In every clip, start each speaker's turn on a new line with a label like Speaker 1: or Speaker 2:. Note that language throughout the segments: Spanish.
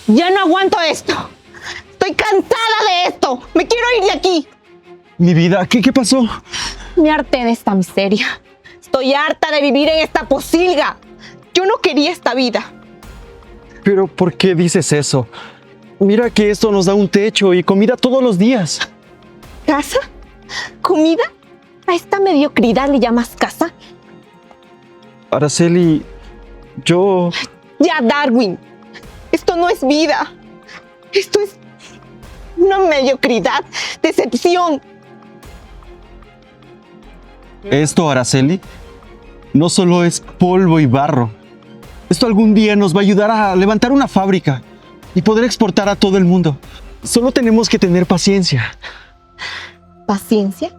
Speaker 1: Ya no aguanto esto. Estoy cansada de esto. Me quiero ir de aquí.
Speaker 2: Mi vida, ¿qué pasó?
Speaker 1: Me harté de esta miseria. Estoy harta de vivir en esta posilga. Yo no quería esta vida.
Speaker 2: Pero ¿por qué dices eso? Mira que esto nos da un techo y comida todos los días.
Speaker 1: ¿Casa? ¿Comida? ¿A esta mediocridad le llamas casa?
Speaker 2: Araceli, yo...
Speaker 1: Ya, Darwin. Esto no es vida. Esto es una mediocridad, decepción.
Speaker 2: Esto, Araceli, no solo es polvo y barro. Esto algún día nos va a ayudar a levantar una fábrica y poder exportar a todo el mundo. Solo tenemos que tener paciencia.
Speaker 1: ¿Paciencia?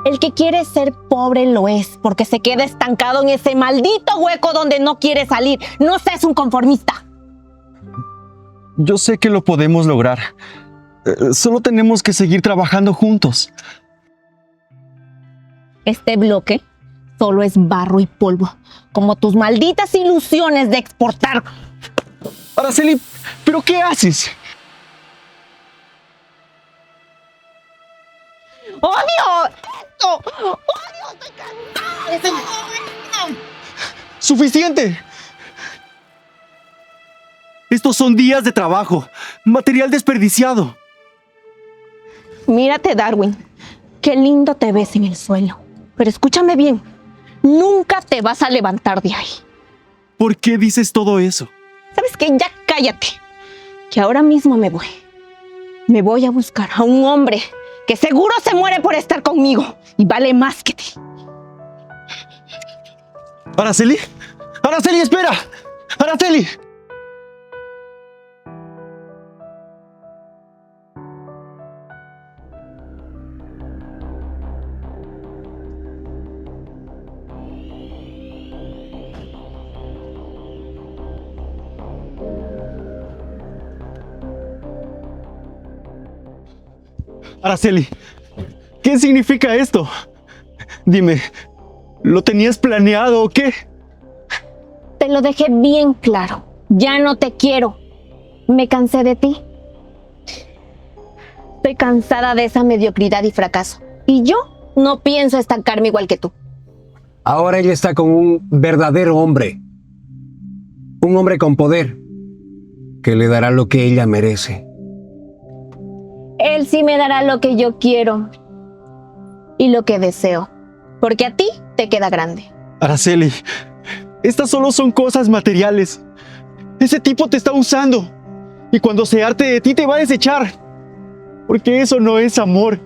Speaker 1: El que quiere ser pobre lo es, porque se queda estancado en ese maldito hueco donde no quiere salir. No seas un conformista.
Speaker 2: Yo sé que lo podemos lograr. Solo tenemos que seguir trabajando juntos.
Speaker 1: Este bloque solo es barro y polvo, como tus malditas ilusiones de exportar.
Speaker 2: Araceli, ¿pero qué haces?
Speaker 1: ¡Odio esto! ¡Odio! ¡Estoy cansada de todo esto!
Speaker 2: ¡Suficiente! Estos son días de trabajo, material desperdiciado.
Speaker 1: Mírate, Darwin. Qué lindo te ves en el suelo. Pero escúchame bien. Nunca te vas a levantar de ahí.
Speaker 2: ¿Por qué dices todo eso?
Speaker 1: ¿Sabes qué? Ya cállate. Que ahora mismo me voy. Me voy a buscar a un hombre que seguro se muere por estar conmigo y vale más que ti.
Speaker 2: ¿Araceli? ¡Araceli, espera! ¡Araceli! Araceli, ¿qué significa esto? Dime, ¿lo tenías planeado o qué?
Speaker 1: Te lo dejé bien claro. Ya no te quiero. Me cansé de ti. Estoy cansada de esa mediocridad y fracaso. Y yo no pienso estancarme igual que tú.
Speaker 3: Ahora ella está con un verdadero hombre. Un hombre con poder que le dará lo que ella merece.
Speaker 1: Él sí me dará lo que yo quiero y lo que deseo, porque a ti te queda grande.
Speaker 2: Araceli, estas solo son cosas materiales. Ese tipo te está usando y cuando se harte de ti te va a desechar. Porque eso no es amor.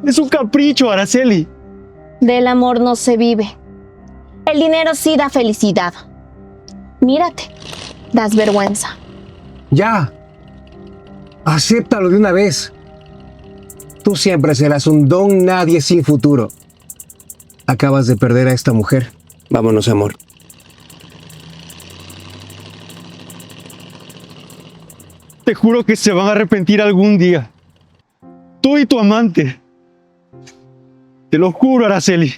Speaker 2: Es un capricho, Araceli.
Speaker 1: Del amor no se vive. El dinero sí da felicidad. Mírate, das vergüenza.
Speaker 3: Ya. Acéptalo de una vez. Tú siempre serás un don nadie sin futuro. Acabas de perder a esta mujer. Vámonos, amor.
Speaker 2: Te juro que se van a arrepentir algún día. Tú y tu amante. Te lo juro, Araceli.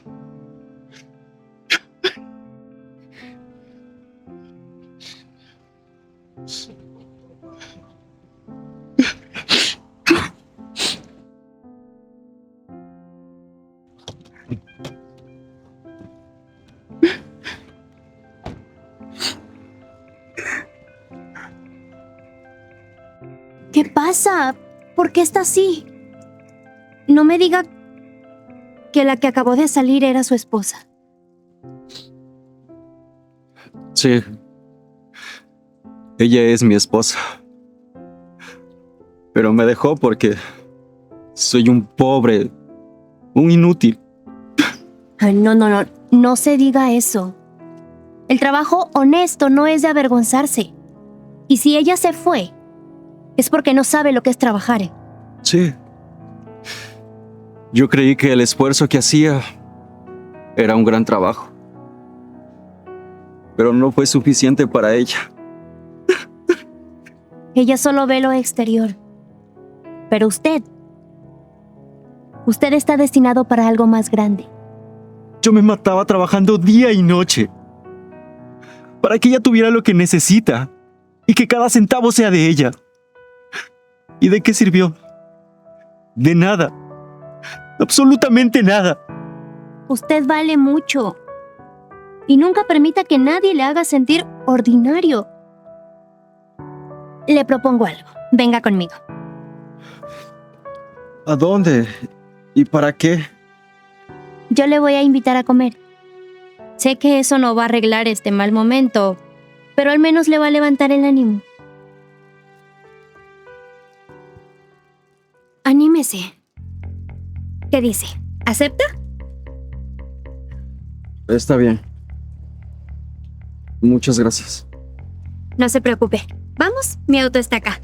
Speaker 4: ¿Qué pasa? ¿Por qué está así? No me diga que la que acabó de salir era su esposa.
Speaker 5: Sí. Ella es mi esposa. Pero me dejó porque soy un pobre, un inútil.
Speaker 4: Ay, no se diga eso. El trabajo honesto no es de avergonzarse. Y si ella se fue, es porque no sabe lo que es trabajar.
Speaker 5: Sí. Yo creí que el esfuerzo que hacía era un gran trabajo. Pero no fue suficiente para ella.
Speaker 4: Ella solo ve lo exterior. Pero usted está destinado para algo más grande.
Speaker 2: Yo me mataba trabajando día y noche para que ella tuviera lo que necesita. y que cada centavo sea de ella. ¿Y de qué sirvió? De nada. Absolutamente nada.
Speaker 4: Usted vale mucho. Y nunca permita que nadie le haga sentir ordinario. Le propongo algo. Venga conmigo.
Speaker 5: ¿A dónde? ¿Y para qué?
Speaker 4: Yo le voy a invitar a comer. Sé que eso no va a arreglar este mal momento, pero al menos le va a levantar el ánimo. Anímese. ¿Qué dice? ¿Acepta?
Speaker 5: Está bien. Muchas gracias.
Speaker 4: No se preocupe. Vamos, mi auto está acá.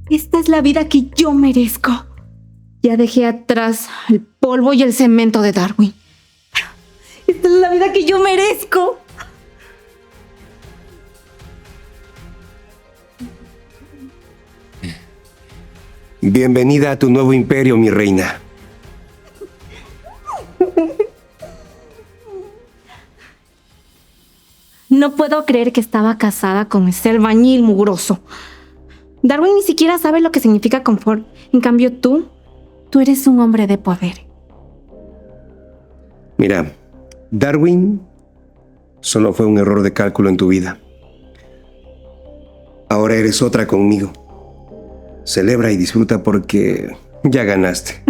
Speaker 1: Esta es la vida que yo merezco. Ya dejé atrás el polvo y el cemento de Darwin. Esta es la vida que yo merezco.
Speaker 3: Bienvenida a tu nuevo imperio, mi reina.
Speaker 1: No puedo creer que estaba casada con ese albañil mugroso. Darwin ni siquiera sabe lo que significa confort. En cambio tú eres un hombre de poder.
Speaker 3: Mira, Darwin solo fue un error de cálculo en tu vida. Ahora eres otra conmigo. Celebra y disfruta porque ya ganaste.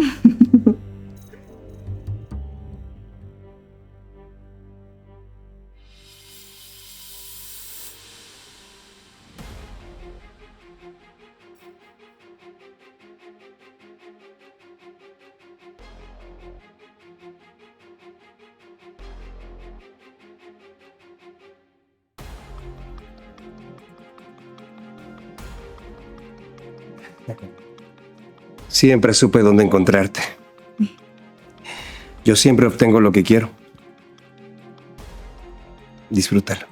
Speaker 3: Siempre supe dónde encontrarte. Yo siempre obtengo lo que quiero. Disfrútalo.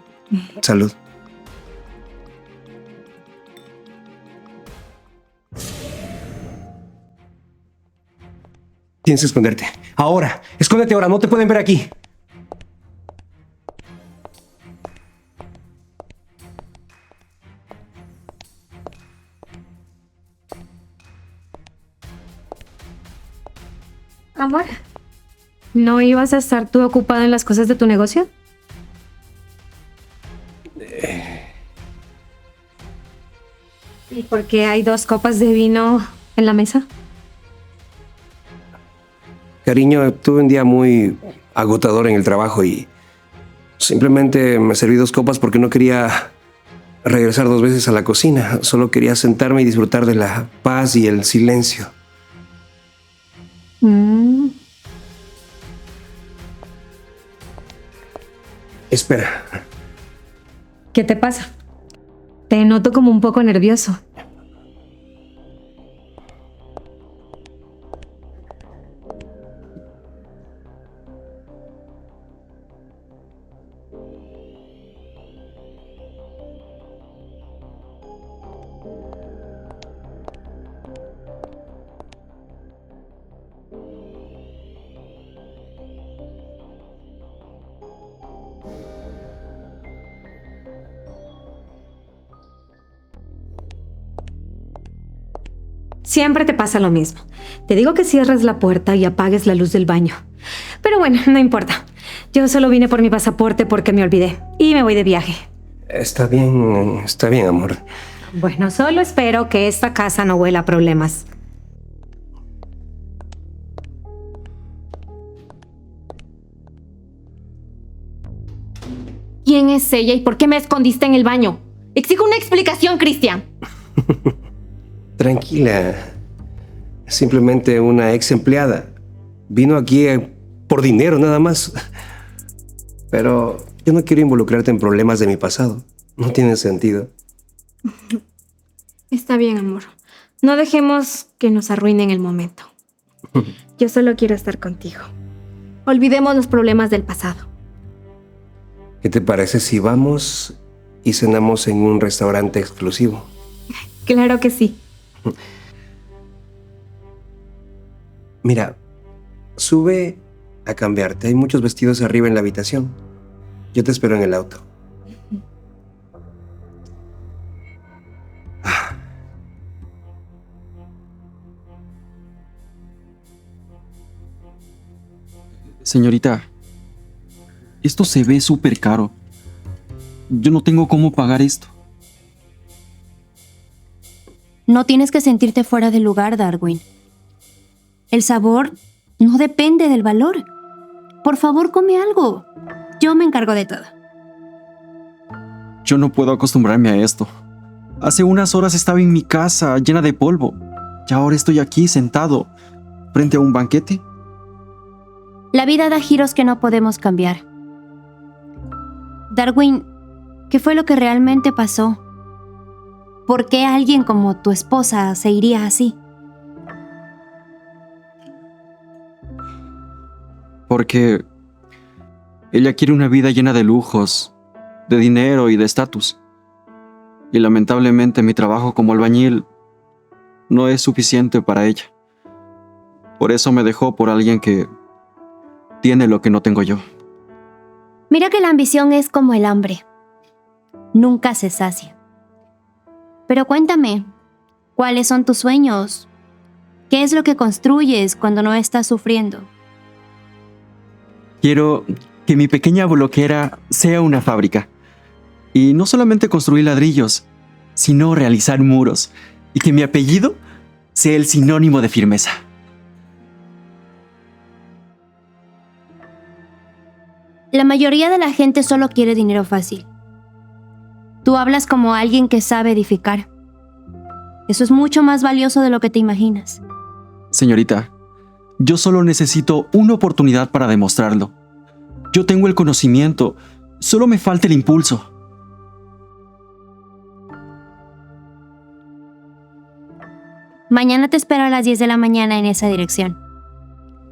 Speaker 3: Salud. Tienes que esconderte. Ahora. Escóndete ahora. No te pueden ver aquí.
Speaker 6: Amor, ¿no ibas a estar tú ocupado en las cosas de tu negocio? ¿Y por qué hay 2 copas de vino en la mesa?
Speaker 3: Cariño, tuve un día muy agotador en el trabajo y simplemente me serví 2 copas porque no quería regresar 2 veces a la cocina. Solo quería sentarme y disfrutar de la paz y el silencio. Espera.
Speaker 6: ¿Qué te pasa? Te noto como un poco nervioso. Siempre te pasa lo mismo. Te digo que cierres la puerta y apagues la luz del baño. Pero bueno, no importa. Yo solo vine por mi pasaporte porque me olvidé. Y me voy de viaje.
Speaker 3: Está bien, amor.
Speaker 6: Bueno, solo espero que esta casa no huela a problemas.
Speaker 1: ¿Quién es ella y por qué me escondiste en el baño? Exijo una explicación, Cristian.
Speaker 3: Tranquila. Simplemente una ex empleada. Vino aquí por dinero nada más. Pero Yo no quiero involucrarte en problemas de mi pasado. No tiene sentido.
Speaker 6: Está bien, amor. No dejemos que nos arruinen el momento. Yo solo quiero estar contigo. Olvidemos los problemas del pasado.
Speaker 3: ¿Qué te parece si vamos y cenamos en un restaurante exclusivo?
Speaker 6: Claro que sí.
Speaker 3: Mira, sube a cambiarte. Hay muchos vestidos arriba en la habitación. Yo te espero en el auto.
Speaker 5: Señorita, esto se ve súper caro. Yo no tengo cómo pagar esto.
Speaker 4: No tienes que sentirte fuera de lugar, Darwin. El sabor no depende del valor. Por favor, come algo. Yo me encargo de todo.
Speaker 5: Yo no puedo acostumbrarme a esto. Hace unas horas estaba en mi casa llena de polvo. Y ahora estoy aquí sentado frente a un banquete.
Speaker 4: La vida da giros que no podemos cambiar. Darwin, ¿qué fue lo que realmente pasó? ¿Por qué alguien como tu esposa se iría así?
Speaker 5: Porque ella quiere una vida llena de lujos, de dinero y de estatus. Y lamentablemente mi trabajo como albañil no es suficiente para ella. Por eso me dejó por alguien que tiene lo que no tengo yo.
Speaker 4: Mira que la ambición es como el hambre. Nunca se sacia. Pero cuéntame, ¿cuáles son tus sueños? ¿Qué es lo que construyes cuando no estás sufriendo?
Speaker 5: Quiero que mi pequeña bloquera sea una fábrica. Y no solamente construir ladrillos, sino realizar muros. Y que mi apellido sea el sinónimo de firmeza.
Speaker 4: La mayoría de la gente solo quiere dinero fácil. Tú hablas como alguien que sabe edificar. Eso es mucho más valioso de lo que te imaginas.
Speaker 5: Señorita, yo solo necesito una oportunidad para demostrarlo. Yo tengo el conocimiento, solo me falta el impulso.
Speaker 4: Mañana te espero a las 10 de la mañana en esa dirección.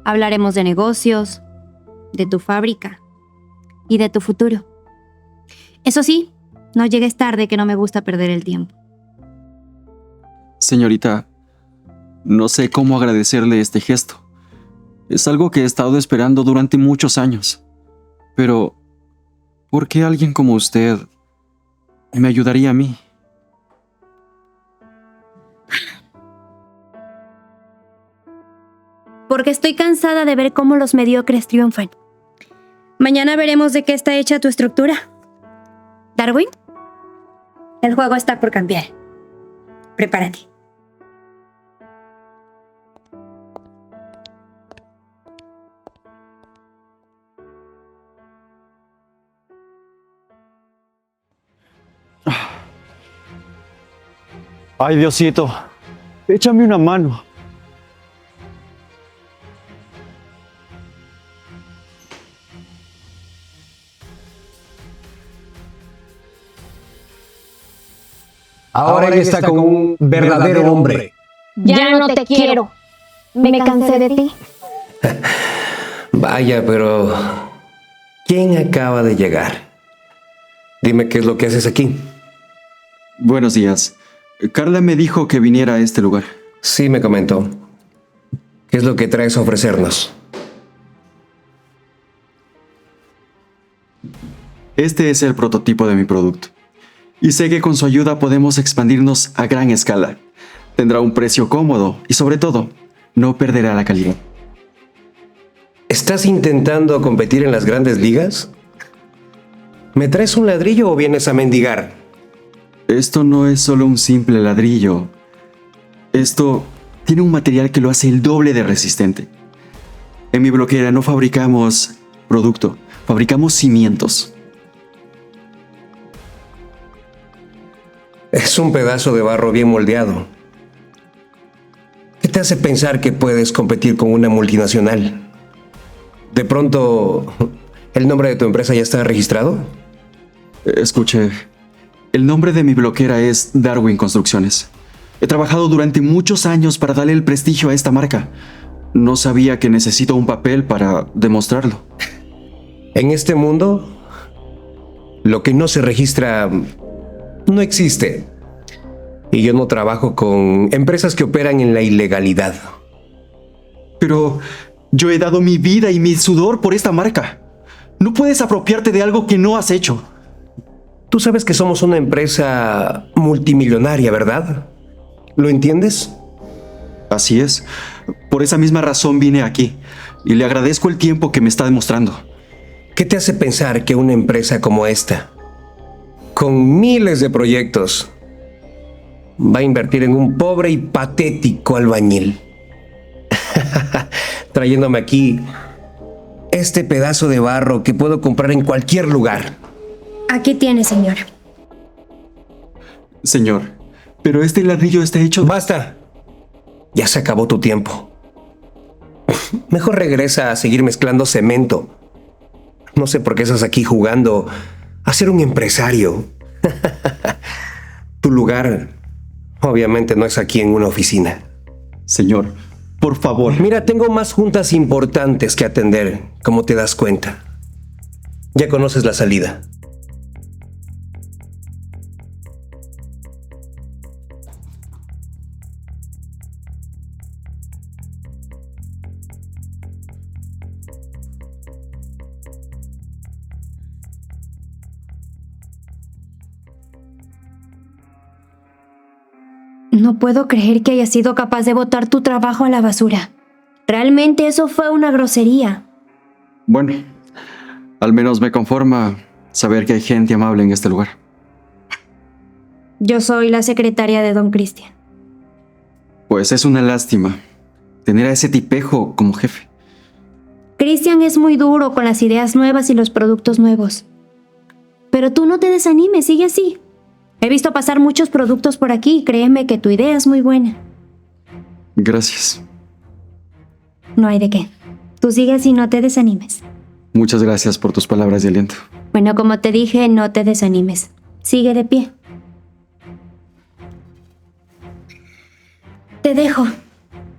Speaker 4: Hablaremos de negocios, de tu fábrica y de tu futuro. Eso sí, no llegues tarde, que no me gusta perder el tiempo.
Speaker 5: Señorita, no sé cómo agradecerle este gesto. Es algo que he estado esperando durante muchos años. Pero, ¿por qué alguien como usted me ayudaría a mí?
Speaker 4: Porque estoy cansada de ver cómo los mediocres triunfan. Mañana veremos de qué está hecha tu estructura. Darwin, el juego está por cambiar. Prepárate.
Speaker 2: Ay, Diosito, échame una mano.
Speaker 3: Ahora ella está con un verdadero hombre.
Speaker 1: Ya no te quiero. Me cansé de ti.
Speaker 3: Vaya, pero ¿quién acaba de llegar? Dime qué es lo que haces aquí.
Speaker 5: Buenos días. Carla me dijo que viniera a este lugar.
Speaker 3: Sí, me comentó. ¿Qué es lo que traes a ofrecernos?
Speaker 5: Este es el prototipo de mi producto. Y sé que con su ayuda podemos expandirnos a gran escala. Tendrá un precio cómodo y, sobre todo, no perderá la calidad.
Speaker 3: ¿Estás intentando competir en las grandes ligas? ¿Me traes un ladrillo o vienes a mendigar?
Speaker 5: Esto no es solo un simple ladrillo. Esto tiene un material que lo hace el doble de resistente. En mi bloquera no fabricamos producto, fabricamos cimientos.
Speaker 3: Es un pedazo de barro bien moldeado. ¿Qué te hace pensar que puedes competir con una multinacional? De pronto, ¿El nombre de tu empresa ya está registrado?
Speaker 5: Escuche, el nombre de mi bloquera es Darwin Construcciones. He trabajado durante muchos años para darle el prestigio a esta marca. No sabía que necesito un papel para demostrarlo.
Speaker 3: En este mundo, lo que no se registra no existe. Y yo no trabajo con empresas que operan en la ilegalidad.
Speaker 5: Pero yo he dado mi vida y mi sudor por esta marca. No puedes apropiarte de algo que no has hecho.
Speaker 3: Tú sabes que somos una empresa multimillonaria, ¿verdad? ¿Lo entiendes?
Speaker 5: Así es. Por esa misma razón vine aquí. Y le agradezco el tiempo que me está demostrando.
Speaker 3: ¿Qué te hace pensar que una empresa como esta, con miles de proyectos, va a invertir en un pobre y patético albañil? Trayéndome aquí este pedazo de barro que puedo comprar en cualquier lugar.
Speaker 4: Aquí tiene, señor.
Speaker 5: Señor, pero este ladrillo está hecho...
Speaker 3: ¡Basta! Ya se acabó tu tiempo. Mejor regresa a seguir mezclando cemento. No sé por qué estás aquí jugando a ser un empresario. Tu lugar, obviamente, no es aquí en una oficina.
Speaker 5: Señor, por favor.
Speaker 3: Mira, tengo más juntas importantes que atender, como te das cuenta. Ya conoces la salida.
Speaker 4: No puedo creer que hayas sido capaz de botar tu trabajo a la basura. Realmente eso fue una grosería.
Speaker 5: Bueno, al menos me conforma saber que hay gente amable en este lugar.
Speaker 4: Yo soy la secretaria de Don Cristian.
Speaker 5: Pues es una lástima tener a ese tipejo como jefe.
Speaker 4: Cristian es muy duro con las ideas nuevas y los productos nuevos. Pero tú no te desanimes, sigue así. He visto pasar muchos productos por aquí y créeme que tu idea es muy buena.
Speaker 5: Gracias.
Speaker 4: No hay de qué. Tú sigues y no te desanimes.
Speaker 5: Muchas gracias por tus palabras de aliento.
Speaker 4: Bueno, como te dije, no te desanimes. Sigue de pie. Te dejo.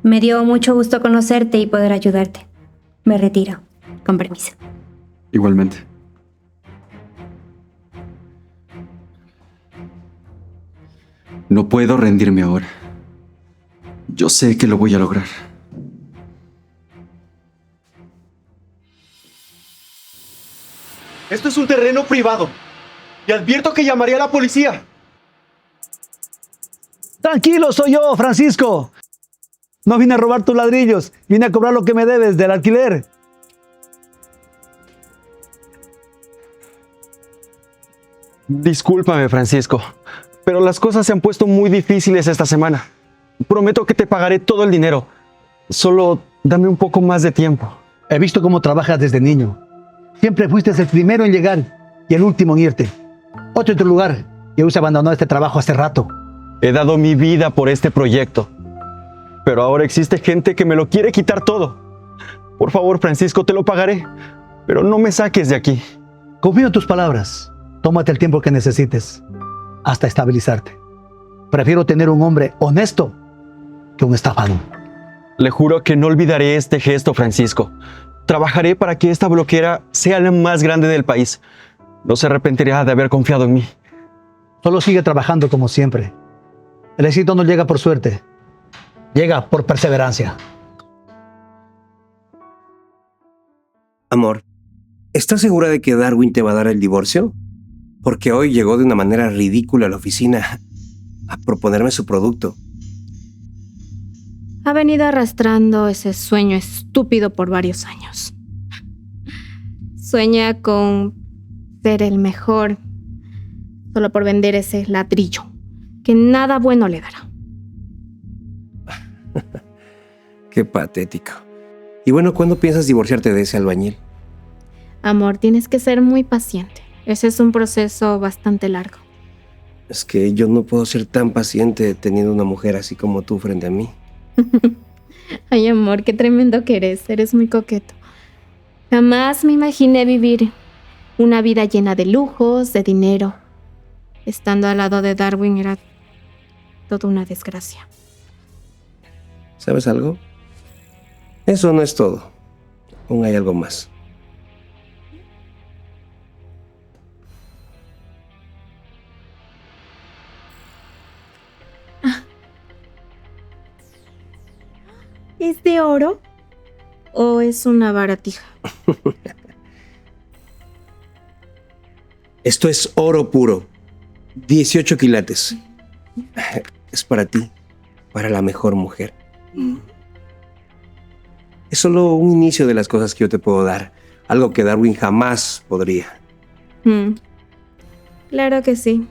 Speaker 4: Me dio mucho gusto conocerte y poder ayudarte. Me retiro. Con permiso.
Speaker 5: Igualmente. No puedo rendirme ahora. Yo sé que lo voy a lograr.
Speaker 2: Esto es un terreno privado. Y advierto que llamaré a la policía.
Speaker 7: Tranquilo, soy yo, Francisco. No vine a robar tus ladrillos, vine a cobrar lo que me debes del alquiler.
Speaker 2: Discúlpame, Francisco, pero las cosas se han puesto muy difíciles esta semana. Prometo que te pagaré todo el dinero. Solo dame un poco más de tiempo.
Speaker 7: He visto cómo trabajas desde niño. Siempre fuiste el primero en llegar y el último en irte. Otro en tu lugar, y hoy se abandonó este trabajo hace rato.
Speaker 2: He dado mi vida por este proyecto, pero ahora existe gente que me lo quiere quitar todo. Por favor, Francisco, te lo pagaré, pero no me saques de aquí.
Speaker 7: Confío en tus palabras. Tómate el tiempo que necesites hasta estabilizarte. Prefiero tener un hombre honesto que un estafado.
Speaker 2: Le juro que no olvidaré este gesto, Francisco. Trabajaré para que esta bloquera sea la más grande del país. No se arrepentirá de haber confiado en mí.
Speaker 7: Solo sigue trabajando como siempre. El éxito no llega por suerte. Llega por perseverancia.
Speaker 3: Amor, ¿estás segura de que Darwin te va a dar el divorcio? Porque hoy llegó de una manera ridícula a la oficina a proponerme su producto.
Speaker 6: Ha venido arrastrando ese sueño estúpido por varios años. Sueña con ser el mejor solo por vender ese ladrillo, que nada bueno le dará.
Speaker 3: Qué patético. Y bueno, ¿cuándo piensas divorciarte de ese albañil?
Speaker 6: Amor, tienes que ser muy paciente. Ese es un proceso bastante largo.
Speaker 3: Es que yo no puedo ser tan paciente teniendo una mujer así como tú frente a mí.
Speaker 6: Ay, amor, qué tremendo que eres. Eres muy coqueto.
Speaker 8: Jamás me imaginé vivir una vida llena de lujos, de dinero. Estando al lado de Darwin era toda una desgracia.
Speaker 3: ¿Sabes algo? Eso no es todo. Aún hay algo más.
Speaker 8: ¿Es de oro o es una baratija?
Speaker 3: Esto es oro puro. 18 quilates. Es para ti, para la mejor mujer. Es solo un inicio de las cosas que yo te puedo dar. Algo que Darwin jamás podría.
Speaker 8: Claro que sí.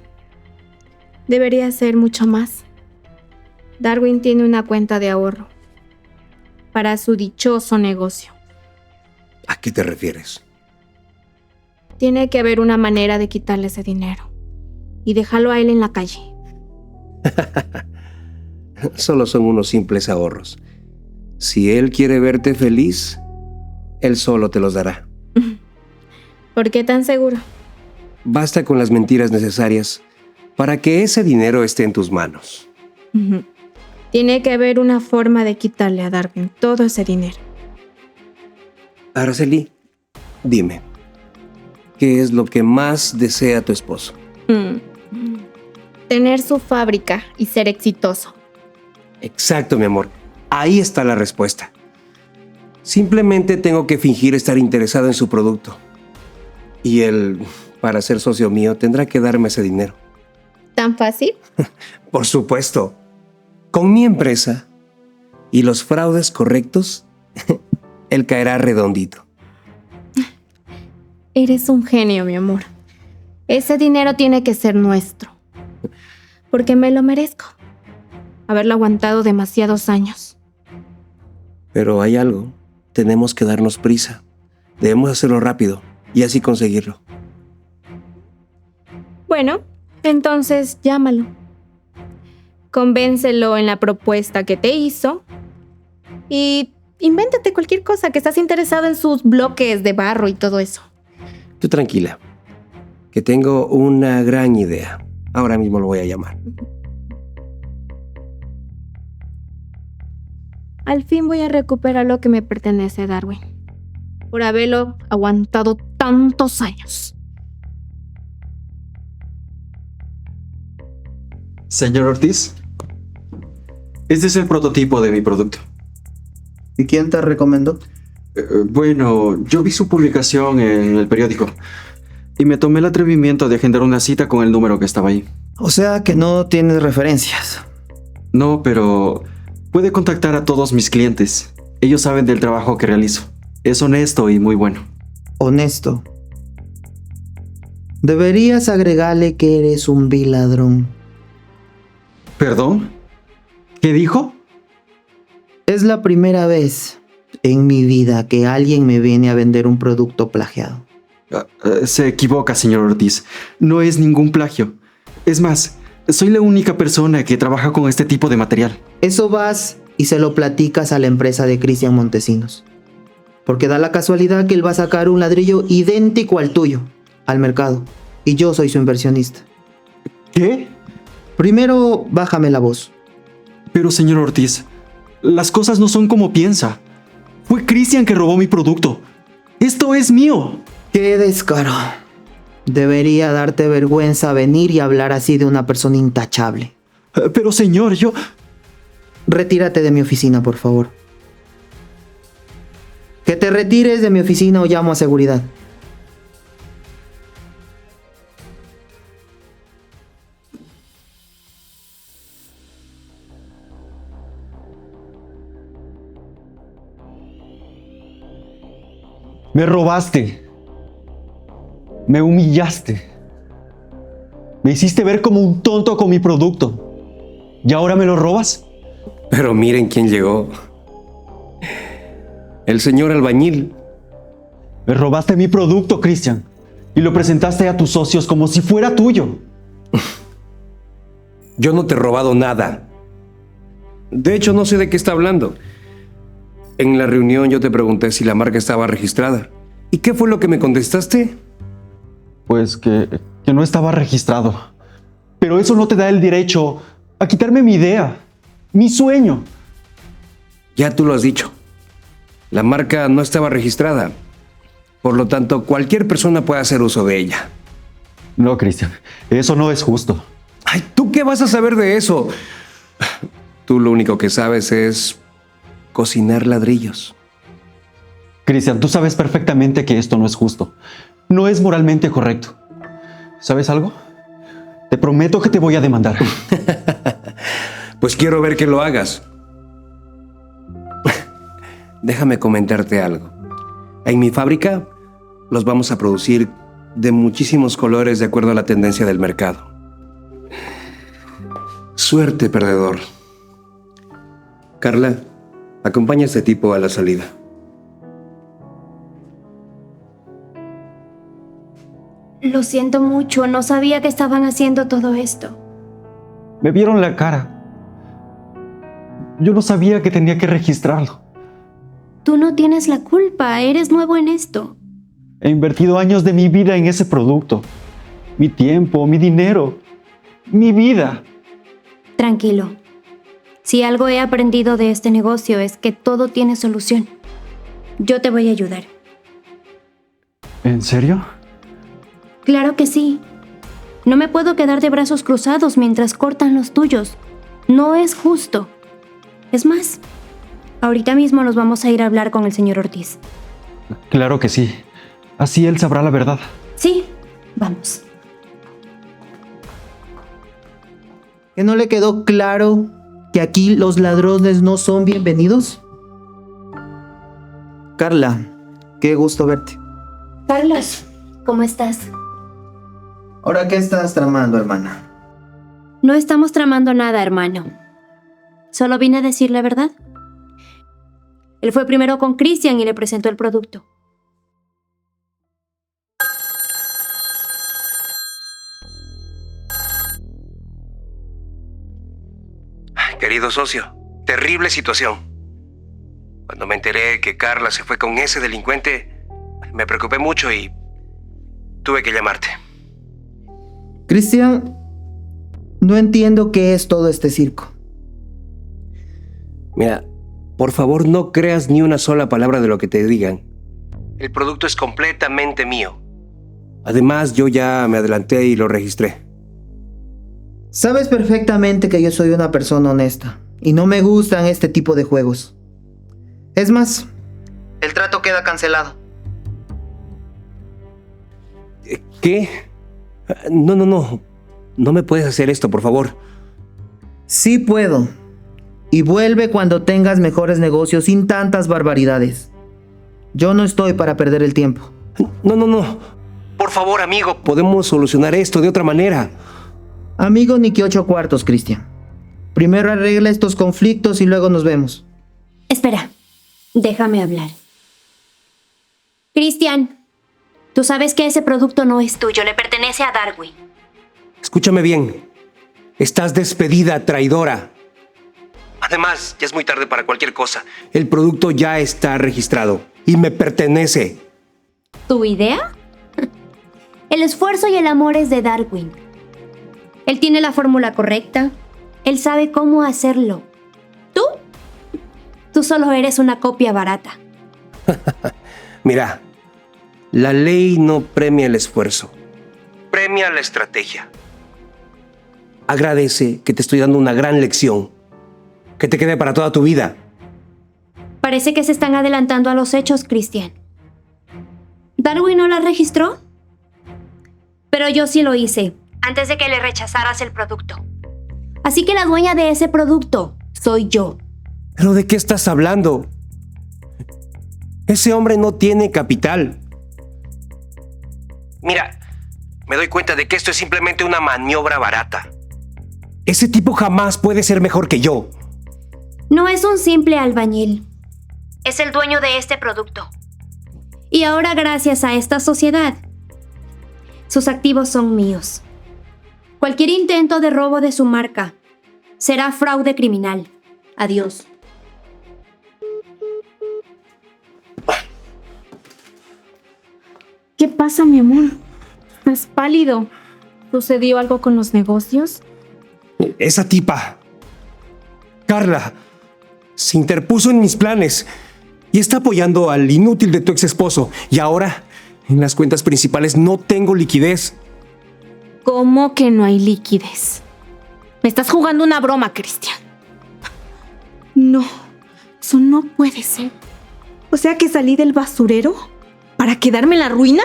Speaker 8: Debería ser mucho más. Darwin tiene una cuenta de ahorro para su dichoso negocio.
Speaker 3: ¿A qué te refieres?
Speaker 8: Tiene que haber una manera de quitarle ese dinero y dejarlo a él en la calle.
Speaker 3: Solo son unos simples ahorros. Si él quiere verte feliz, él solo te los dará.
Speaker 8: ¿Por qué tan seguro?
Speaker 3: Basta con las mentiras necesarias para que ese dinero esté en tus manos.
Speaker 8: Tiene que haber una forma de quitarle a Darwin todo ese dinero.
Speaker 3: Araceli, dime, ¿qué es lo que más desea tu esposo?
Speaker 8: Tener su fábrica y ser exitoso.
Speaker 3: Exacto, mi amor. Ahí está la respuesta. Simplemente tengo que fingir estar interesado en su producto. Y él, para ser socio mío, tendrá que darme ese dinero.
Speaker 8: ¿Tan fácil?
Speaker 3: Por supuesto. Con mi empresa y los fraudes correctos, él caerá redondito.
Speaker 8: Eres un genio, mi amor. Ese dinero tiene que ser nuestro. Porque me lo merezco. Haberlo aguantado demasiados años.
Speaker 3: Pero hay algo. Tenemos que darnos prisa. Debemos hacerlo rápido y así conseguirlo.
Speaker 8: Bueno, entonces llámalo. Convéncelo en la propuesta que te hizo. Y invéntate cualquier cosa que estás interesado en sus bloques de barro y todo eso.
Speaker 3: Tú tranquila, que tengo una gran idea. Ahora mismo lo voy a llamar.
Speaker 8: Al fin voy a recuperar lo que me pertenece, Darwin. Por haberlo aguantado tantos años.
Speaker 5: Señor Ortiz, este es el prototipo de mi producto.
Speaker 9: ¿Y quién te recomendó?
Speaker 5: Bueno, yo vi su publicación en el periódico y me tomé el atrevimiento de agendar una cita con el número que estaba ahí.
Speaker 9: O sea que no tienes referencias.
Speaker 5: No, pero puede contactar a todos mis clientes. Ellos saben del trabajo que realizo. Es honesto y muy bueno.
Speaker 9: Honesto. Deberías agregarle que eres un vil ladrón.
Speaker 5: ¿Perdón? ¿Qué dijo?
Speaker 9: Es la primera vez en mi vida que alguien me viene a vender un producto plagiado.
Speaker 5: Se equivoca, señor Ortiz. No es ningún plagio. Es más, soy la única persona que trabaja con este tipo de material.
Speaker 9: Eso vas y se lo platicas a la empresa de Cristian Montesinos. Porque da la casualidad que él va a sacar un ladrillo idéntico al tuyo, al mercado. Y yo soy su inversionista.
Speaker 5: ¿Qué?
Speaker 9: Primero, bájame la voz.
Speaker 5: Pero, señor Ortiz, las cosas no son como piensa. Fue Cristian que robó mi producto. ¡Esto es mío!
Speaker 9: ¡Qué descaro! Debería darte vergüenza venir y hablar así de una persona intachable.
Speaker 5: Pero, señor, yo...
Speaker 9: Retírate de mi oficina, por favor. Que te retires de mi oficina o llamo a seguridad.
Speaker 2: Me robaste. Me humillaste. Me hiciste ver como un tonto con mi producto. ¿Y ahora me lo robas?
Speaker 3: Pero miren quién llegó. El señor albañil.
Speaker 2: Me robaste mi producto, Cristian. Y lo presentaste a tus socios como si fuera tuyo.
Speaker 3: Yo no te he robado nada. De hecho, no sé de qué está hablando. En la reunión yo te pregunté si la marca estaba registrada ¿Y qué fue lo que me contestaste?
Speaker 2: Pues que no estaba registrado. Pero eso no te da el derecho a quitarme mi idea, mi sueño.
Speaker 3: Ya tú lo has dicho. La marca no estaba registrada. Por lo tanto, cualquier persona puede hacer uso de ella.
Speaker 2: No, Cristian, eso no es justo.
Speaker 3: Ay, ¿tú qué vas a saber de eso? Tú lo único que sabes es cocinar ladrillos.
Speaker 2: Cristian, tú sabes perfectamente que esto no es justo. No es moralmente correcto. ¿Sabes algo? Te prometo que te voy a demandar.
Speaker 3: Pues quiero ver que lo hagas. Déjame comentarte algo. En mi fábrica los vamos a producir de muchísimos colores de acuerdo a la tendencia del mercado. Suerte, perdedor. Carla, acompaña a este tipo a la salida.
Speaker 4: Lo siento mucho, no sabía que estaban haciendo todo esto.
Speaker 2: Me vieron la cara. Yo no sabía que tenía que registrarlo.
Speaker 4: Tú no tienes la culpa, eres nuevo en esto.
Speaker 2: He invertido años de mi vida en ese producto. Mi tiempo, mi dinero, mi vida.
Speaker 4: Tranquilo. Si algo he aprendido de este negocio es que todo tiene solución. Yo te voy a ayudar.
Speaker 2: ¿En serio?
Speaker 4: Claro que sí. No me puedo quedar de brazos cruzados mientras cortan los tuyos. No es justo. Es más, ahorita mismo nos vamos a ir a hablar con el señor Ortiz.
Speaker 2: Claro que sí. Así él sabrá la verdad.
Speaker 4: Sí, vamos.
Speaker 9: ¿Que no le quedó claro que aquí los ladrones no son bienvenidos? Carla, qué gusto verte.
Speaker 4: Carlos, ¿cómo estás?
Speaker 9: ¿Ahora qué estás tramando, hermana?
Speaker 4: No estamos tramando nada, hermano. Solo vine a decir la verdad. Él fue primero con Cristian y le presentó el producto.
Speaker 3: Querido socio, terrible situación. Cuando me enteré que Carla se fue con ese delincuente, me preocupé mucho y tuve que llamarte.
Speaker 9: Cristian, no entiendo qué es todo este circo.
Speaker 3: Mira, por favor no creas ni una sola palabra de lo que te digan. El producto es completamente mío. Además, yo ya me adelanté y lo registré.
Speaker 9: Sabes perfectamente que yo soy una persona honesta y no me gustan este tipo de juegos. Es más, el trato queda cancelado.
Speaker 3: ¿Qué? No. No me puedes hacer esto, por favor.
Speaker 9: Sí puedo. Y vuelve cuando tengas mejores negocios sin tantas barbaridades. Yo no estoy para perder el tiempo.
Speaker 3: No. Por favor, amigo, podemos solucionar esto de otra manera.
Speaker 9: Amigo, ni que 8 cuartos, Cristian. Primero arregla estos conflictos y luego nos vemos.
Speaker 4: Espera, déjame hablar. Cristian, tú sabes que ese producto no es tuyo, le pertenece a Darwin.
Speaker 3: Escúchame bien. Estás despedida, traidora. Además, ya es muy tarde para cualquier cosa. El producto ya está registrado y me pertenece.
Speaker 4: ¿Tu idea? El esfuerzo y el amor es de Darwin. Él tiene la fórmula correcta. Él sabe cómo hacerlo. Tú solo eres una copia barata.
Speaker 3: Mira, la ley no premia el esfuerzo. Premia la estrategia. Agradece que te estoy dando una gran lección. Que te quede para toda tu vida.
Speaker 4: Parece que se están adelantando a los hechos, Cristian. ¿Darwin no la registró? Pero yo sí lo hice, antes de que le rechazaras el producto. Así que la dueña de ese producto soy yo.
Speaker 3: ¿Pero de qué estás hablando? Ese hombre no tiene capital. Mira, me doy cuenta de que esto es simplemente una maniobra barata. Ese tipo jamás puede ser mejor que yo.
Speaker 4: No es un simple albañil. Es el dueño de este producto. Y ahora, gracias a esta sociedad, sus activos son míos. Cualquier intento de robo de su marca será fraude criminal. Adiós.
Speaker 8: ¿Qué pasa, mi amor? Estás pálido. ¿Sucedió algo con los negocios?
Speaker 3: Esa tipa, Carla, se interpuso en mis planes y está apoyando al inútil de tu ex esposo. Y ahora, en las cuentas principales no tengo liquidez.
Speaker 8: ¿Cómo que no hay liquidez? Me estás jugando una broma, Cristian. No, eso no puede ser. O sea que salí del basurero para quedarme en la ruina.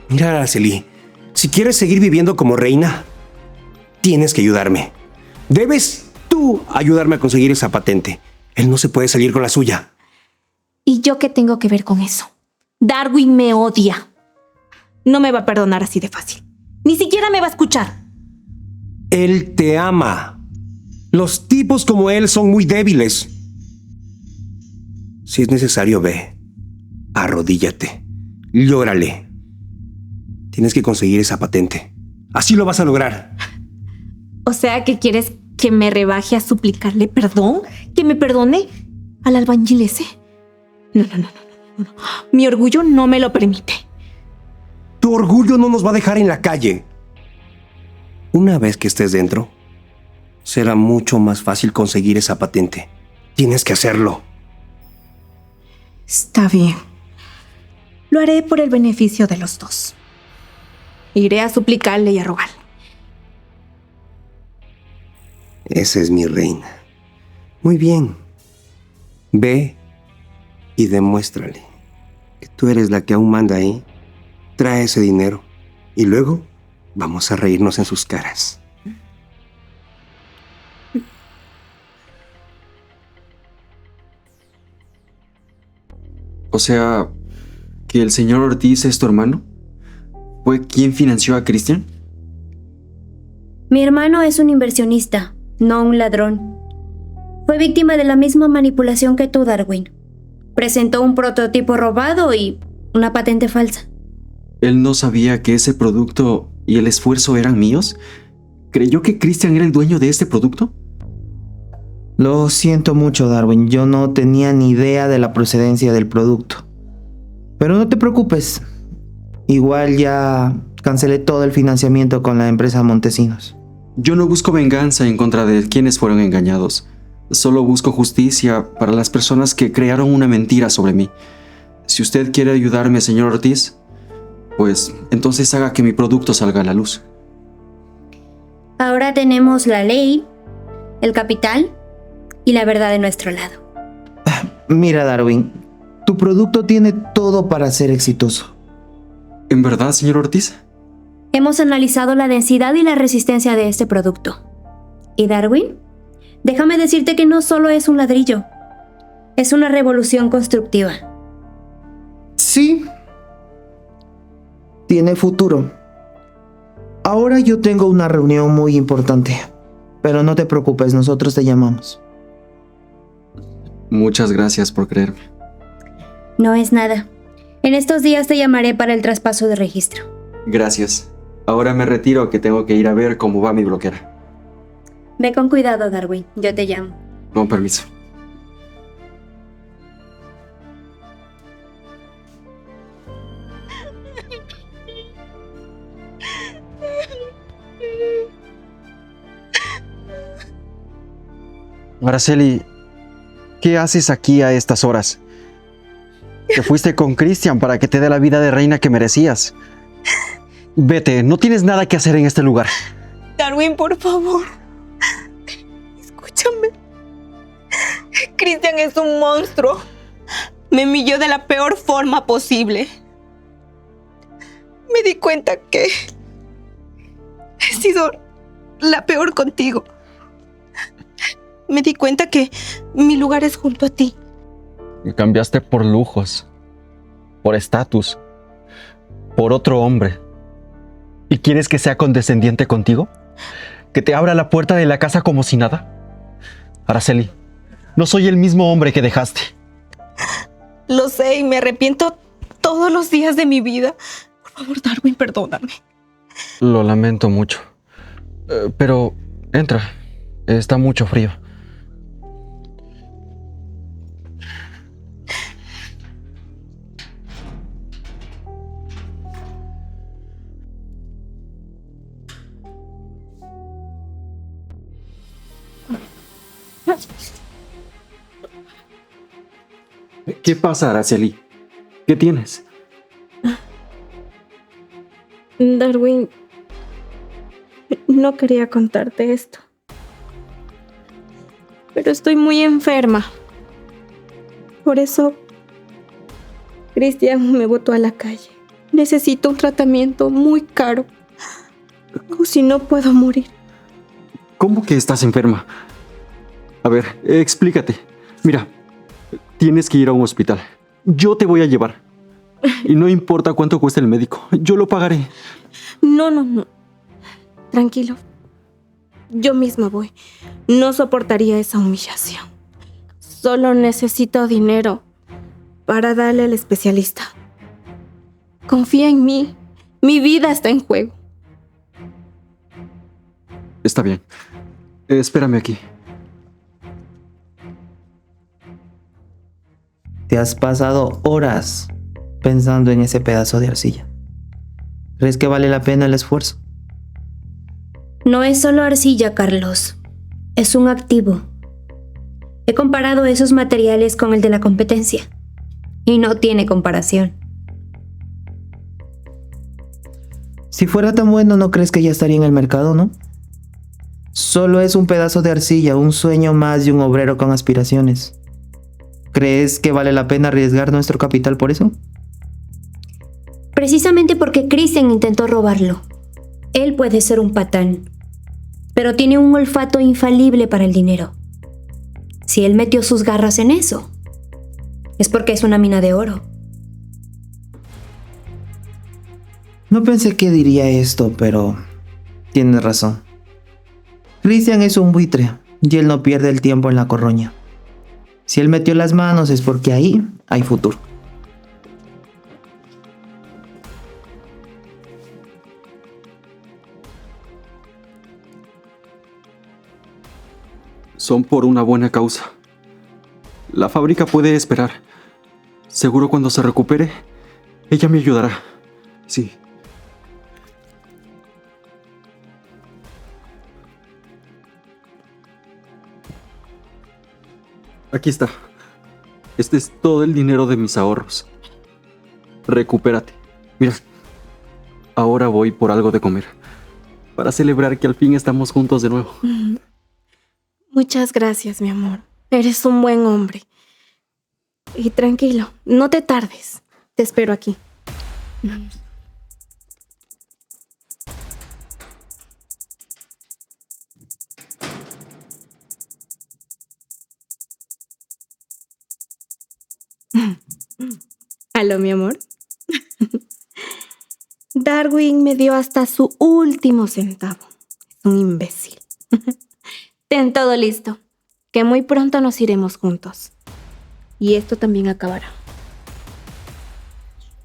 Speaker 3: Mira, Araceli, si quieres seguir viviendo como reina, tienes que ayudarme. Debes tú ayudarme a conseguir esa patente. Él no se puede salir con la suya.
Speaker 8: ¿Y yo qué tengo que ver con eso? Darwin me odia. No me va a perdonar así de fácil. Ni siquiera me va a escuchar.
Speaker 3: Él te ama. Los tipos como él son muy débiles. Si es necesario, ve. Arrodíllate. Llórale. Tienes que conseguir esa patente. Así lo vas a lograr.
Speaker 8: O sea, ¿que quieres que me rebaje a suplicarle perdón? ¿Que me perdone al albañil ese? No. Mi orgullo no me lo permite.
Speaker 3: Tu orgullo no nos va a dejar en la calle. Una vez que estés dentro, será mucho más fácil conseguir esa patente. Tienes que hacerlo.
Speaker 8: Está bien. Lo haré por el beneficio de los dos. Iré a suplicarle y a rogarle.
Speaker 3: Esa es mi reina. Muy bien. Ve y demuéstrale que tú eres la que aún manda ahí. Trae ese dinero y luego vamos a reírnos en sus caras.
Speaker 5: O sea, ¿que el señor Ortiz es tu hermano? ¿Fue quien financió a Cristian?
Speaker 4: Mi hermano es un inversionista, no un ladrón. Fue víctima de la misma manipulación que tú, Darwin. Presentó un prototipo robado y una patente falsa.
Speaker 5: ¿Él no sabía que ese producto y el esfuerzo eran míos? ¿Creyó que Cristian era el dueño de este producto?
Speaker 9: Lo siento mucho, Darwin. Yo no tenía ni idea de la procedencia del producto. Pero no te preocupes. Igual ya cancelé todo el financiamiento con la empresa Montesinos.
Speaker 5: Yo no busco venganza en contra de quienes fueron engañados. Solo busco justicia para las personas que crearon una mentira sobre mí. Si usted quiere ayudarme, señor Ortiz, pues entonces haga que mi producto salga a la luz.
Speaker 4: Ahora tenemos la ley, el capital y la verdad de nuestro lado.
Speaker 9: Mira, Darwin, tu producto tiene todo para ser exitoso.
Speaker 5: ¿En verdad, señor Ortiz?
Speaker 4: Hemos analizado la densidad y la resistencia de este producto. ¿Y Darwin? Déjame decirte que no solo es un ladrillo, es una revolución constructiva.
Speaker 9: Sí. Tiene futuro. Ahora yo tengo una reunión muy importante. Pero no te preocupes, nosotros te llamamos.
Speaker 5: Muchas gracias por creerme.
Speaker 4: No es nada. En estos días te llamaré para el traspaso de registro.
Speaker 5: Gracias. Ahora me retiro, que tengo que ir a ver cómo va mi bloquera.
Speaker 4: Ve con cuidado, Darwin. Yo te llamo.
Speaker 5: Con permiso.
Speaker 2: Araceli, ¿qué haces aquí a estas horas? Te fuiste con Cristian para que te dé la vida de reina que merecías. Vete, no tienes nada que hacer en este lugar.
Speaker 1: Darwin, por favor. Escúchame. Cristian es un monstruo. Me humilló de la peor forma posible. Me di cuenta que he sido la peor contigo. Me di cuenta que mi lugar es junto a ti.
Speaker 2: Me cambiaste por lujos, por estatus, por otro hombre. ¿Y quieres que sea condescendiente contigo? ¿Que te abra la puerta de la casa como si nada? Araceli, no soy el mismo hombre que dejaste.
Speaker 1: Lo sé y me arrepiento todos los días de mi vida. Por favor, Darwin, perdóname.
Speaker 2: Lo lamento mucho. Pero entra, está mucho frío.
Speaker 5: ¿Qué pasa, Araceli? ¿Qué tienes?
Speaker 8: Darwin, no quería contarte esto, pero estoy muy enferma. Por eso, Cristian me botó a la calle. Necesito un tratamiento muy caro, o si no puedo morir.
Speaker 5: ¿Cómo que estás enferma? A ver, explícate. Mira, tienes que ir a un hospital. Yo te voy a llevar. Y no importa cuánto cueste el médico, yo lo pagaré.
Speaker 8: No. Tranquilo. Yo misma voy. No soportaría esa humillación. Solo necesito dinero para darle al especialista. Confía en mí. Mi vida está en juego.
Speaker 5: Está bien. Espérame aquí.
Speaker 9: Te has pasado horas pensando en ese pedazo de arcilla. ¿Crees que vale la pena el esfuerzo?
Speaker 4: No es solo arcilla, Carlos. Es un activo. He comparado esos materiales con el de la competencia. Y no tiene comparación.
Speaker 9: Si fuera tan bueno, ¿no crees que ya estaría en el mercado, no? Solo es un pedazo de arcilla, un sueño más de un obrero con aspiraciones. ¿Crees que vale la pena arriesgar nuestro capital por eso?
Speaker 4: Precisamente porque Christian intentó robarlo. Él puede ser un patán, pero tiene un olfato infalible para el dinero. Si él metió sus garras en eso, es porque es una mina de oro.
Speaker 9: No pensé que diría esto, pero tienes razón. Christian es un buitre y él no pierde el tiempo en la corroña. Si él metió las manos es porque ahí hay futuro.
Speaker 5: Son por una buena causa. La fábrica puede esperar. Seguro cuando se recupere, ella me ayudará. Sí. Aquí está. Este es todo el dinero de mis ahorros. Recupérate. Mira, ahora voy por algo de comer. Para celebrar que al fin estamos juntos de nuevo.
Speaker 8: Muchas gracias, mi amor. Eres un buen hombre. Y tranquilo, no te tardes. Te espero aquí. ¿Aló, mi amor? Darwin me dio hasta su último centavo. Es un imbécil. Ten todo listo, que muy pronto nos iremos juntos. Y esto también acabará.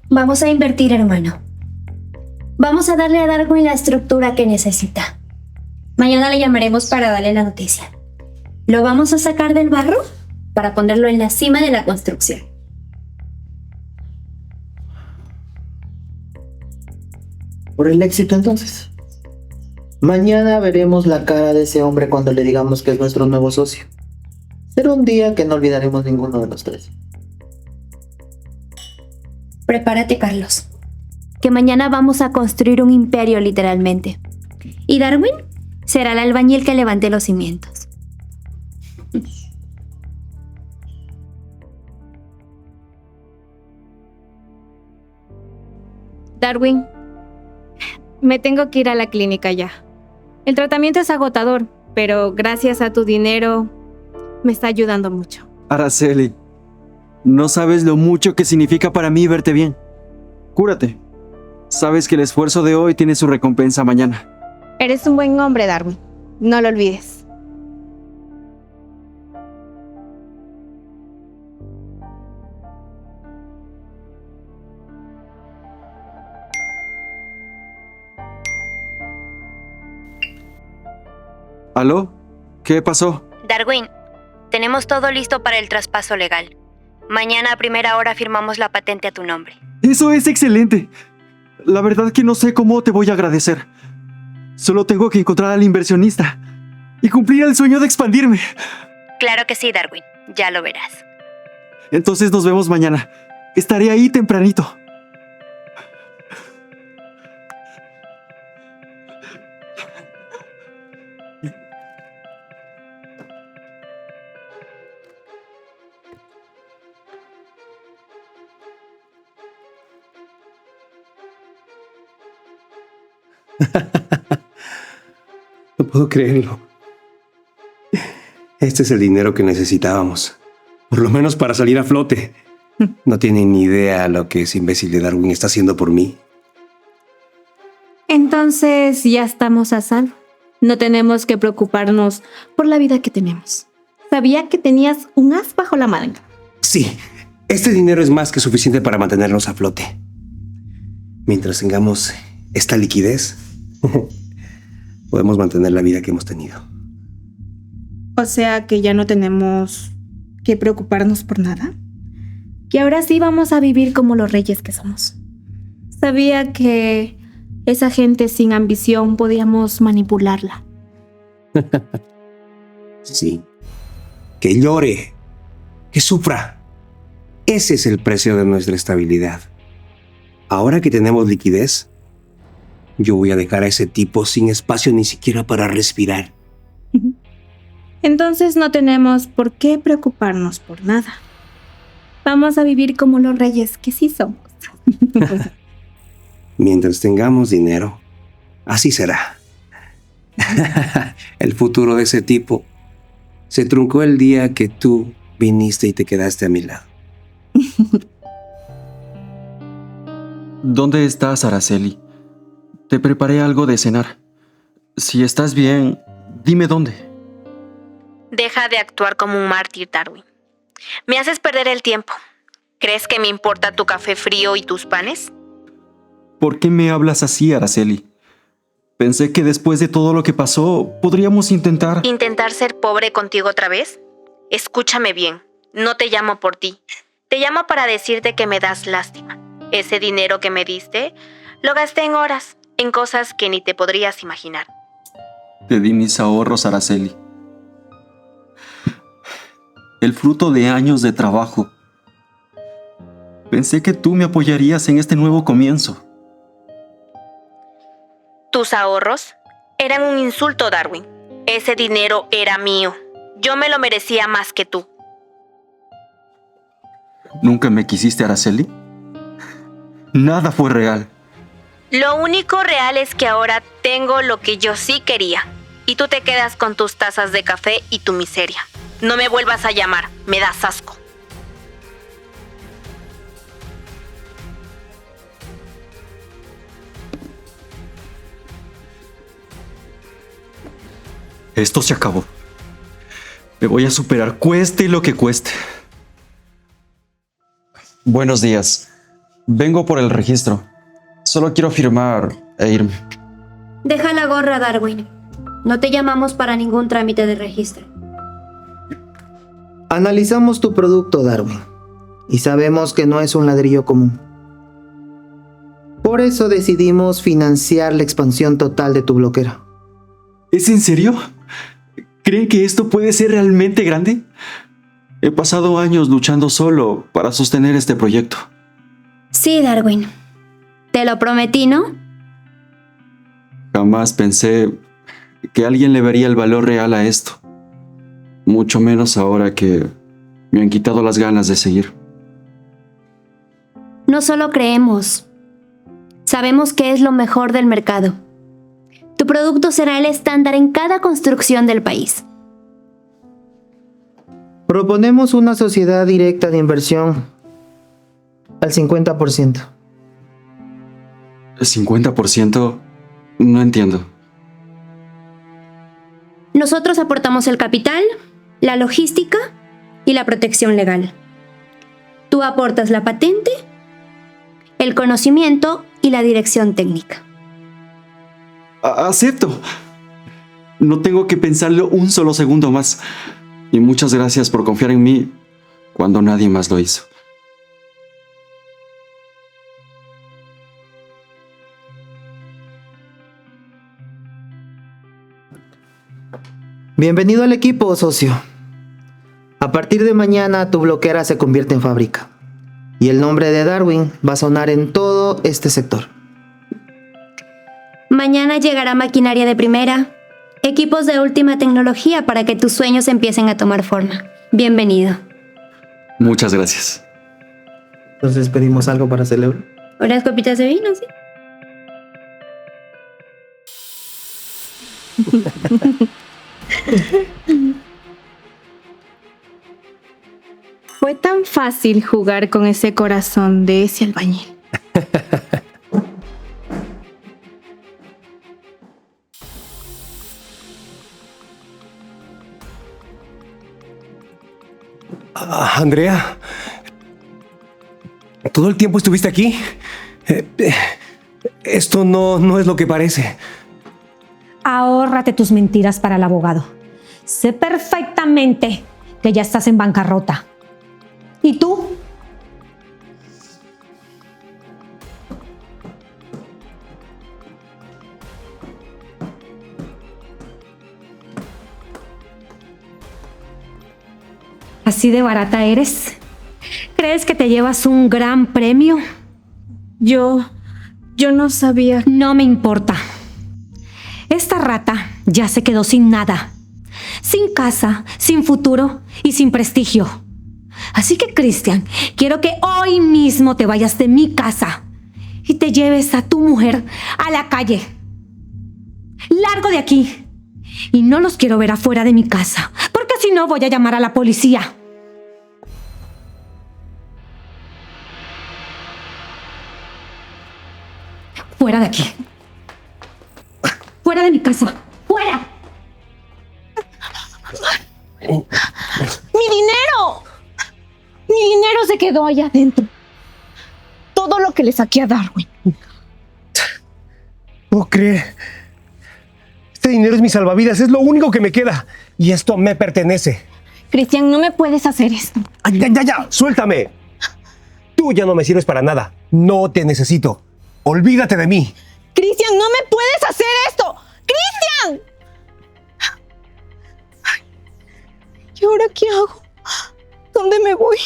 Speaker 4: Vamos a invertir, hermano. Vamos a darle a Darwin la estructura que necesita. Mañana le llamaremos para darle la noticia. Lo vamos a sacar del barro para ponerlo en la cima de la construcción.
Speaker 9: Por el éxito entonces. Mañana veremos la cara de ese hombre cuando le digamos que es nuestro nuevo socio. Será un día que no olvidaremos ninguno de los tres.
Speaker 4: Prepárate, Carlos. Que mañana vamos a construir un imperio literalmente. Y Darwin será el albañil que levante los cimientos.
Speaker 8: Darwin, me tengo que ir a la clínica ya. El tratamiento es agotador, pero gracias a tu dinero me está ayudando mucho.
Speaker 5: Araceli, no sabes lo mucho que significa para mí verte bien. Cúrate. Sabes que el esfuerzo de hoy tiene su recompensa mañana.
Speaker 8: Eres un buen hombre, Darwin. No lo olvides.
Speaker 5: ¿Aló? ¿Qué pasó?
Speaker 4: Darwin, tenemos todo listo para el traspaso legal. Mañana a primera hora firmamos la patente a tu nombre.
Speaker 5: ¡Eso es excelente! La verdad que no sé cómo te voy a agradecer. Solo tengo que encontrar al inversionista y cumplir el sueño de expandirme.
Speaker 4: Claro que sí, Darwin. Ya lo verás.
Speaker 5: Entonces nos vemos mañana. Estaré ahí tempranito.
Speaker 3: No puedo creerlo. Este es el dinero que necesitábamos. Por lo menos para salir a flote. No tienen ni idea lo que ese imbécil de Darwin está haciendo por mí.
Speaker 8: Entonces ya estamos a salvo. No tenemos que preocuparnos por la vida que tenemos. Sabía que tenías un as bajo la manga.
Speaker 3: Sí, este dinero es más que suficiente para mantenernos a flote. Mientras tengamos esta liquidez, podemos mantener la vida que hemos tenido.
Speaker 8: O sea que ya no tenemos que preocuparnos por nada. Que ahora sí vamos a vivir como los reyes que somos. Sabía que esa gente sin ambición podíamos manipularla.
Speaker 3: Sí. Que llore, que sufra. Ese es el precio de nuestra estabilidad. Ahora que tenemos liquidez, yo voy a dejar a ese tipo sin espacio ni siquiera para respirar.
Speaker 8: Entonces no tenemos por qué preocuparnos por nada. Vamos a vivir como los reyes que sí somos.
Speaker 3: Mientras tengamos dinero, así será. El futuro de ese tipo se truncó el día que tú viniste y te quedaste a mi lado.
Speaker 5: ¿Dónde estás, Araceli? Te preparé algo de cenar. Si estás bien, dime dónde.
Speaker 4: Deja de actuar como un mártir, Darwin. Me haces perder el tiempo. ¿Crees que me importa tu café frío y tus panes?
Speaker 5: ¿Por qué me hablas así, Araceli? Pensé que después de todo lo que pasó, podríamos intentar...
Speaker 4: ¿Intentar ser pobre contigo otra vez? Escúchame bien, no te llamo por ti. Te llamo para decirte que me das lástima. Ese dinero que me diste, lo gasté en horas, en cosas que ni te podrías imaginar.
Speaker 5: Te di mis ahorros, Araceli. El fruto de años de trabajo. Pensé que tú me apoyarías en este nuevo comienzo.
Speaker 4: Tus ahorros eran un insulto, Darwin. Ese dinero era mío. Yo me lo merecía más que tú.
Speaker 5: ¿Nunca me quisiste, Araceli? Nada fue real.
Speaker 4: Lo único real es que ahora tengo lo que yo sí quería. Y tú te quedas con tus tazas de café y tu miseria. No me vuelvas a llamar, me das asco.
Speaker 5: Esto se acabó. Me voy a superar, cueste lo que cueste. Buenos días. Vengo por el registro. Solo quiero firmar e irme.
Speaker 4: Deja la gorra, Darwin. No te llamamos para ningún trámite de registro.
Speaker 9: Analizamos tu producto, Darwin, y sabemos que no es un ladrillo común. Por eso decidimos financiar la expansión total de tu bloquera.
Speaker 5: ¿Es en serio? ¿Creen que esto puede ser realmente grande? He pasado años luchando solo para sostener este proyecto.
Speaker 4: Sí, Darwin. Te lo prometí, ¿no?
Speaker 5: Jamás pensé que alguien le vería el valor real a esto. Mucho menos ahora que me han quitado las ganas de seguir.
Speaker 4: No solo creemos. Sabemos que es lo mejor del mercado. Tu producto será el estándar en cada construcción del país.
Speaker 9: Proponemos una sociedad directa de inversión al 50%.
Speaker 5: ¿50%? No entiendo.
Speaker 4: Nosotros aportamos el capital, la logística y la protección legal. Tú aportas la patente, el conocimiento y la dirección técnica.
Speaker 5: Acepto. No tengo que pensarlo un solo segundo más. Y muchas gracias por confiar en mí cuando nadie más lo hizo.
Speaker 9: Bienvenido al equipo, socio. A partir de mañana tu bloquera se convierte en fábrica. Y el nombre de Darwin va a sonar en todo este sector.
Speaker 4: Mañana llegará maquinaria de primera, equipos de última tecnología para que tus sueños empiecen a tomar forma. Bienvenido.
Speaker 5: Muchas gracias.
Speaker 9: Entonces pedimos algo para celebrar.
Speaker 4: Unas copitas de vino, ¿sí?
Speaker 8: Fue tan fácil jugar con ese corazón de ese albañil.
Speaker 3: Andrea, ¿todo el tiempo estuviste aquí? Esto no es lo que parece.
Speaker 6: Ahórrate tus mentiras para el abogado. Sé perfectamente que ya estás en bancarrota. ¿Y tú? ¿Así de barata eres? ¿Crees que te llevas un gran premio?
Speaker 8: Yo no sabía.
Speaker 6: No me importa. Esta rata ya se quedó sin nada. Sin casa, sin futuro y sin prestigio. Así que, Christian, quiero que hoy mismo te vayas de mi casa y te lleves a tu mujer a la calle. Largo de aquí. Y no los quiero ver afuera de mi casa, porque si no voy a llamar a la policía. Fuera de aquí. Fuera de mi casa. ¡Fuera!
Speaker 1: ¡Mi dinero! Mi dinero se quedó allá adentro. Todo lo que le saqué a Darwin.
Speaker 3: ¿Puedo creer? Este dinero es mi salvavidas, es lo único que me queda. Y esto me pertenece.
Speaker 1: Christian, no me puedes hacer esto.
Speaker 3: Ay, ya, suéltame. Tú ya no me sirves para nada. No te necesito. Olvídate de mí.
Speaker 1: Christian, no me puedes hacer esto. ¡Christian! ¿Y ahora qué hago? ¿Dónde me voy?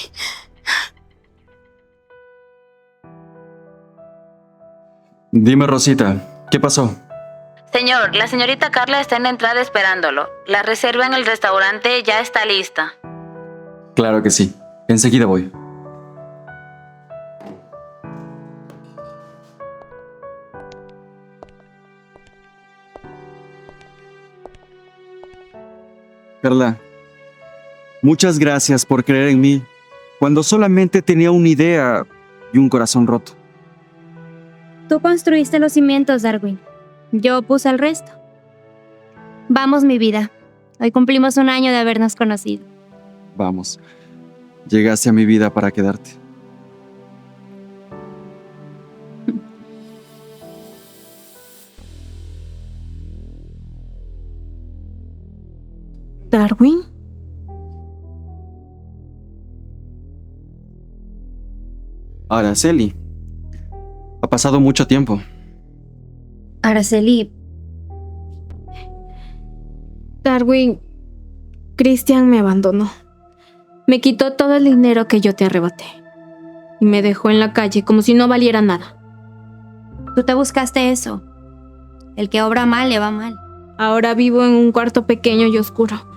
Speaker 5: Dime, Rosita, ¿qué pasó?
Speaker 10: Señor, la señorita Carla está en la entrada esperándolo. La reserva en el restaurante ya está lista.
Speaker 5: Claro que sí. Enseguida voy. Carla, muchas gracias por creer en mí cuando solamente tenía una idea y un corazón roto.
Speaker 4: Tú construiste los cimientos, Darwin. Yo puse el resto. Vamos, mi vida. Hoy cumplimos 1 año de habernos conocido.
Speaker 5: Vamos, llegaste a mi vida para quedarte.
Speaker 8: ¿Darwin?
Speaker 5: Araceli, ha pasado mucho tiempo.
Speaker 4: Araceli,
Speaker 8: Darwin, Christian me abandonó. Me quitó todo el dinero que yo te arrebaté. Y me dejó en la calle como si no valiera nada.
Speaker 4: tú te buscaste eso. El que obra mal le va mal.
Speaker 8: Ahora vivo en un cuarto pequeño y oscuro.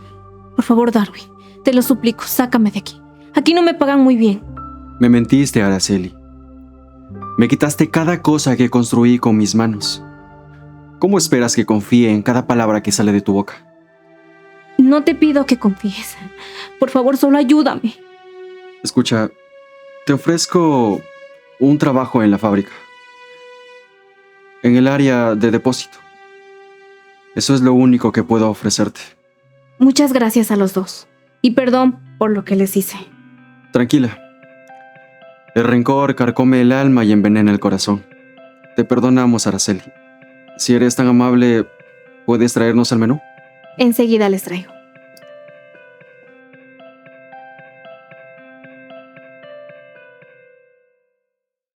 Speaker 8: Por favor, Darwin, te lo suplico, sácame de aquí. Aquí no me pagan muy bien.
Speaker 5: Me mentiste, Araceli. Me quitaste cada cosa que construí con mis manos. ¿Cómo esperas que confíe en cada palabra que sale de tu boca?
Speaker 8: No te pido que confíes. Por favor, solo ayúdame.
Speaker 5: Escucha, te ofrezco un trabajo en la fábrica. En el área de depósito. Eso es lo único que puedo ofrecerte.
Speaker 8: Muchas gracias a los dos. Y perdón por lo que les hice.
Speaker 5: Tranquila. El rencor carcome el alma y envenena el corazón. Te perdonamos, Araceli. Si eres tan amable, ¿puedes traernos el menú?
Speaker 8: Enseguida les traigo.